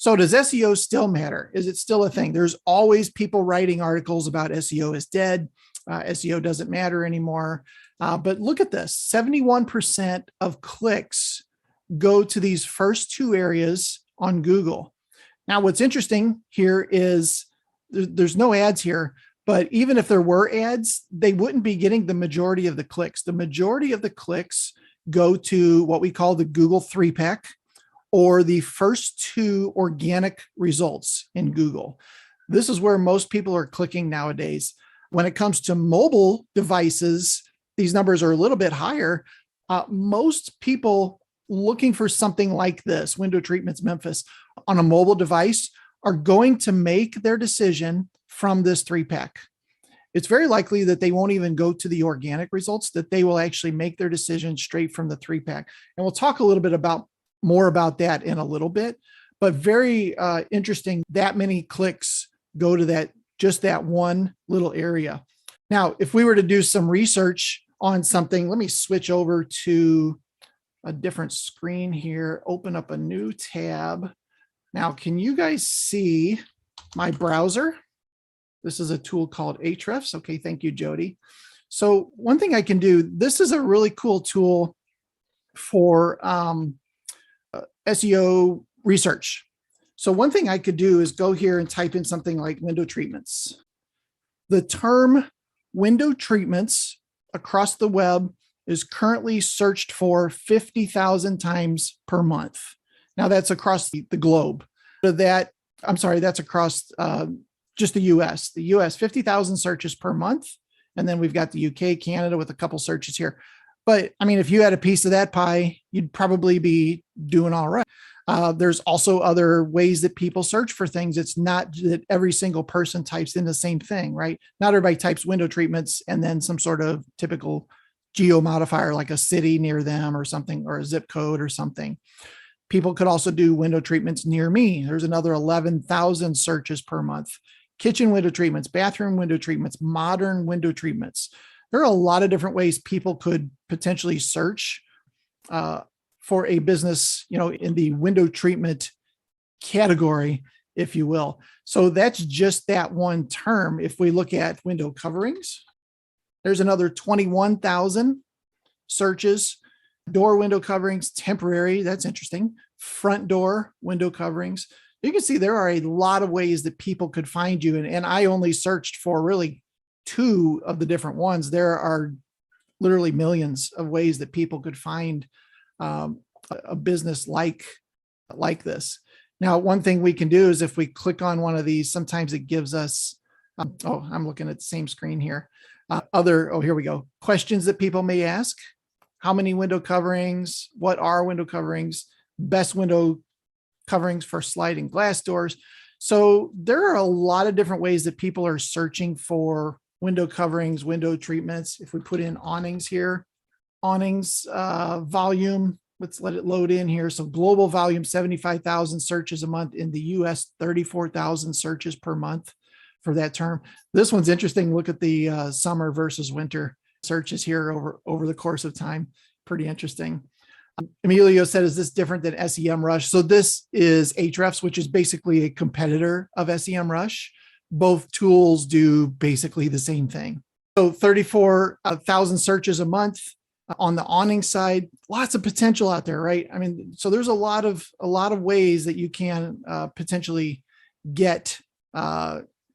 So does SEO still matter? Is it still a thing? There's always people writing articles about SEO is dead. SEO doesn't matter anymore. But look at this, 71% of clicks go to these first two areas on Google. Now, what's interesting here is there's no ads here, but even if there were ads, they wouldn't be getting the majority of the clicks. The majority of the clicks go to what we call the Google 3-pack, or the first two organic results in Google. This is where most people are clicking nowadays. When it comes to mobile devices, these numbers are a little bit higher. Most people looking for something like this, Window Treatments Memphis, on a mobile device are going to make their decision from this 3-pack. It's very likely that they won't even go to the organic results, that they will actually make their decision straight from the 3-pack. And we'll talk a little bit more about that in a little bit, but very interesting that many clicks go to just that one little area. Now, if we were to do some research on something, let me switch over to a different screen here, open up a new tab. Now, can you guys see my browser? This is a tool called Ahrefs. Okay, thank you, Jody. So one thing I can do, this is a really cool tool for SEO research. So one thing I could do is go here and type in something like window treatments. The term window treatments across the web is currently searched for 50,000 times per month. Now that's across the globe. That's across just the US. The US, 50,000 searches per month. And then we've got the UK, Canada with a couple searches here. But I mean, if you had a piece of that pie, you'd probably be doing all right. There's also other ways that people search for things. It's not that every single person types in the same thing, right? Not everybody types window treatments and then some sort of typical geo modifier like a city near them or something, or a zip code or something. People could also do window treatments near me. There's another 11,000 searches per month. Kitchen window treatments, bathroom window treatments, modern window treatments. There are a lot of different ways people could potentially search for a business, in the window treatment category, if you will. So that's just that one term. If we look at window coverings, there's another 21,000 searches. Door window coverings, temporary, that's interesting. Front door window coverings. You can see there are a lot of ways that people could find you. And I only searched for really two of the different ones. There are literally millions of ways that people could find a business like this. Now, one thing we can do is if we click on one of these, sometimes it gives us, I'm looking at the same screen here. Here we go. Questions that people may ask. How many window coverings? What are window coverings? Best window coverings for sliding glass doors. So there are a lot of different ways that people are searching for window coverings, window treatments. If we put in awnings here, awnings volume, let's let it load in here. So global volume, 75,000 searches a month. In the US, 34,000 searches per month for that term. This one's interesting. Look at the summer versus winter searches here over the course of time. Pretty interesting. Emilio said, is this different than SEMrush? So this is Ahrefs, which is basically a competitor of SEMrush. Both tools do basically the same thing. So 34,000 searches a month on the awning side, lots of potential out there, right? I mean, so there's a lot of ways that you can potentially get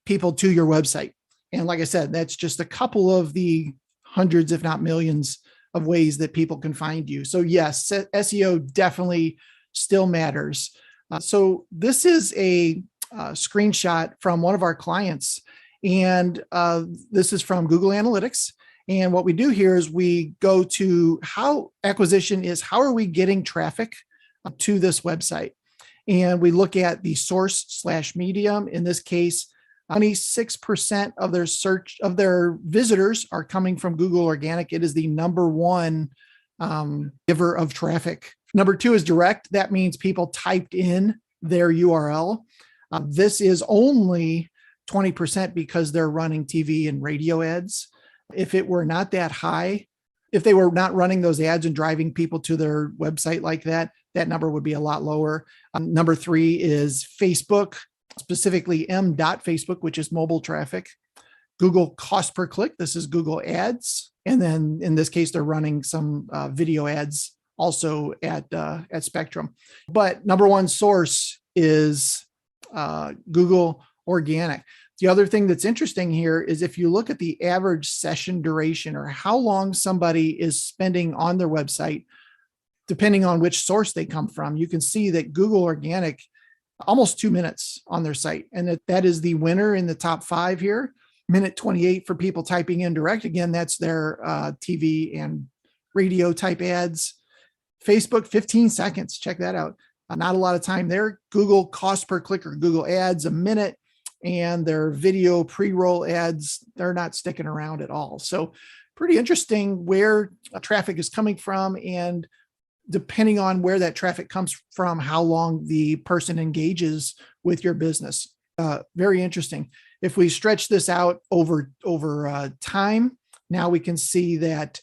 people to your website. And like I said, that's just a couple of the hundreds, if not millions, of ways that people can find you. So yes, SEO definitely still matters. So this is a screenshot from one of our clients, and this is from Google Analytics. And what we do here is we go to how acquisition is, how are we getting traffic to this website? And we look at the source/medium. In this case, 26% of their visitors are coming from Google Organic. It is the number one giver of traffic. Number two is direct. That means people typed in their URL. This is only 20% because they're running TV and radio ads. If it were not that high, if they were not running those ads and driving people to their website like that, that number would be a lot lower. Number 3 is Facebook, specifically m.Facebook, which is mobile traffic. Google cost per click. This is Google ads. And then in this case, they're running some video ads also at Spectrum. But number 1 source is Google organic. The other thing that's interesting here is if you look at the average session duration, or how long somebody is spending on their website, depending on which source they come from, you can see that Google organic, almost 2 minutes on their site. And that is the winner in the top 5 here. Minute 28 for people typing in direct. Again, that's their TV and radio type ads. Facebook, 15 seconds. Check that out. Not a lot of time there. Google cost per click, or Google ads, a minute. And their video pre-roll ads, they're not sticking around at all. So pretty interesting where traffic is coming from, and depending on where that traffic comes from, how long the person engages with your business. Very interesting. If we stretch this out over time, now we can see that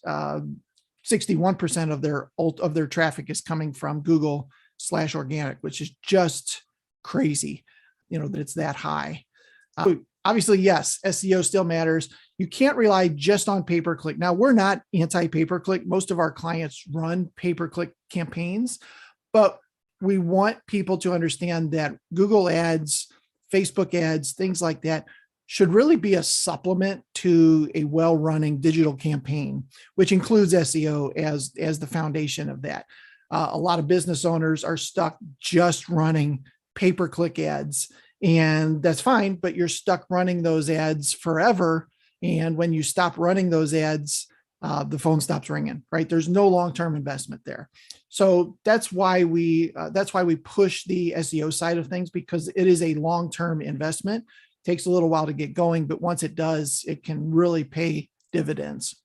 61% of their traffic is coming from Google/organic, which is just crazy, that it's that high. Obviously, yes, SEO still matters. You can't rely just on pay-per-click. Now, we're not anti-pay-per-click. Most of our clients run pay-per-click campaigns, but we want people to understand that Google ads, Facebook ads, things like that should really be a supplement to a well-running digital campaign, which includes SEO as the foundation of that. A lot of business owners are stuck just running pay-per-click ads, and that's fine, but you're stuck running those ads forever. And when you stop running those ads, the phone stops ringing, right? There's no long-term investment there. So that's why we push the SEO side of things, because it is a long-term investment. It takes a little while to get going, but once it does, it can really pay dividends.